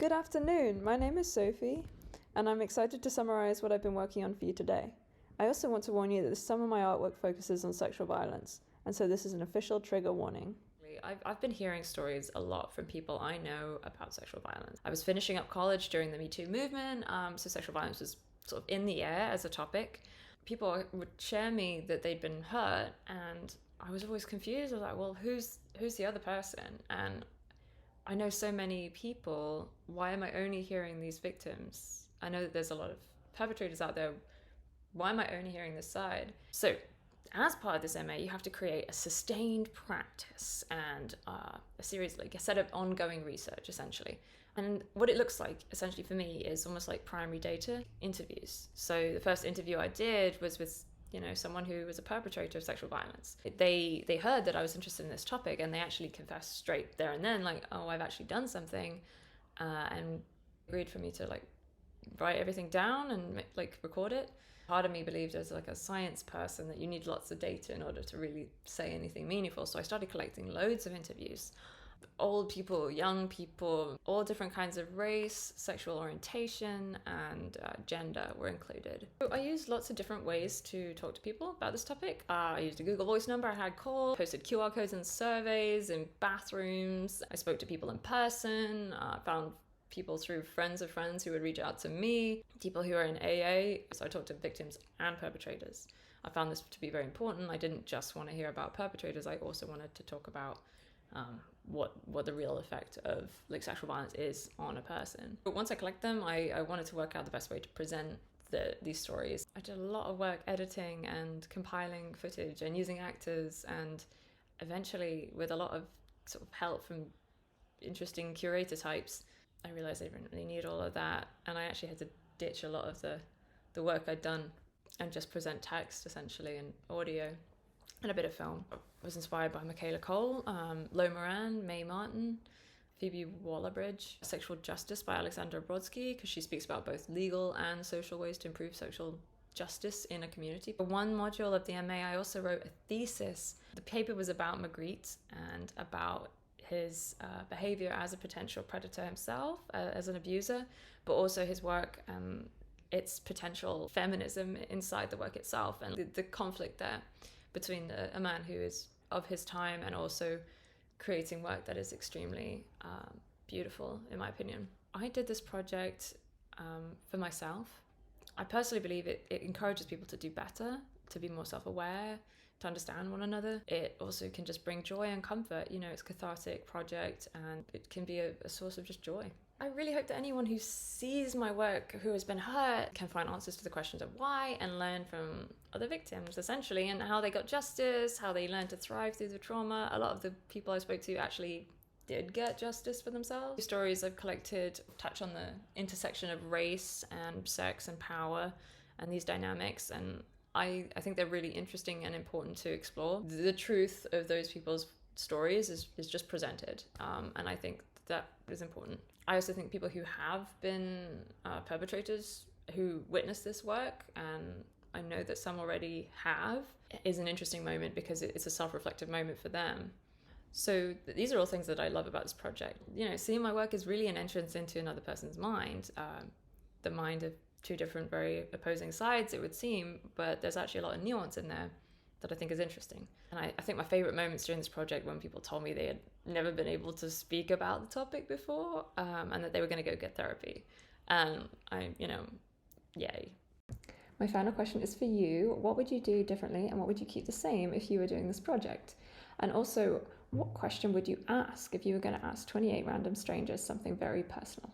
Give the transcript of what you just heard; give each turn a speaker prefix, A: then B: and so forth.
A: Good afternoon, my name is Sophie, and I'm excited to summarize what I've been working on for you today. I also want to warn you that some of my artwork focuses on sexual violence, and so this is an official trigger warning.
B: I've been hearing stories a lot from people I know about sexual violence. I was finishing up college during the Me Too movement, so sexual violence was sort of in the air as a topic. People would share me that they'd been hurt, and I was always confused. I was like, well, who's the other person? And I know so many people. Why am I only hearing these victims? I know that there's a lot of perpetrators out there. Why am I only hearing this side? So as part of this MA, you have to create a sustained practice and a series, like a set of ongoing research, essentially. And what it looks like, essentially, for me, is almost like primary data interviews. So the first interview I did was with someone who was a perpetrator of sexual violence. They heard that I was interested in this topic, and they actually confessed straight there and then, like, oh, I've actually done something, and agreed for me to like write everything down and like record it. Part of me believed as like a science person that you need lots of data in order to really say anything meaningful. So I started collecting loads of interviews. Old people, young people, all different kinds of race, sexual orientation, and gender were included. So I used lots of different ways to talk to people about this topic. I used a Google Voice number, I had calls, posted QR codes in surveys, in bathrooms. I spoke to people in person, found people through friends of friends who would reach out to me, people who are in AA. So I talked to victims and perpetrators. I found this to be very important. I didn't just want to hear about perpetrators. I also wanted to talk about what the real effect of like sexual violence is on a person. But once I collect them, I wanted to work out the best way to present these stories. I did a lot of work editing and compiling footage and using actors, and eventually, with a lot of sort of help from interesting curator types, I realized I didn't really need all of that, and I actually had to ditch a lot of the work I'd done and just present text, essentially, and audio and a bit of film. I was inspired by Michaela Cole, Lo Moran, Mae Martin, Phoebe Waller-Bridge, Sexual Justice by Alexandra Brodsky, because she speaks about both legal and social ways to improve social justice in a community. For one module of the MA, I also wrote a thesis. The paper was about Magritte and about his behavior as a potential predator himself, as an abuser, but also his work, its potential feminism inside the work itself, and the conflict there between a man who is of his time and also creating work that is extremely beautiful, in my opinion. I did this project for myself. I personally believe it encourages people to do better, to be more self-aware, to understand one another. It also can just bring joy and comfort. It's a cathartic project, and it can be a source of just joy. I really hope that anyone who sees my work who has been hurt can find answers to the questions of why, and learn from other victims, essentially, and how they got justice, how they learned to thrive through the trauma. A lot of the people I spoke to actually did get justice for themselves. The stories I've collected touch on the intersection of race and sex and power and these dynamics, and I think they're really interesting and important to explore. The truth of those people's stories is just presented, and I think that is important. I also think people who have been perpetrators who witness this work, and I know that some already have, is an interesting moment because it's a self-reflective moment for them. So these are all things that I love about this project. Seeing my work is really an entrance into another person's mind, the mind of two different, very opposing sides, it would seem, but there's actually a lot of nuance in there that I think is interesting. And I think my favorite moments during this project when people told me they had never been able to speak about the topic before, and that they were going to go get therapy. And yay. My final question is for you. What would you do differently, and what would you keep the same if you were doing this project? And also, what question would you ask if you were going to ask 28 random strangers something very personal?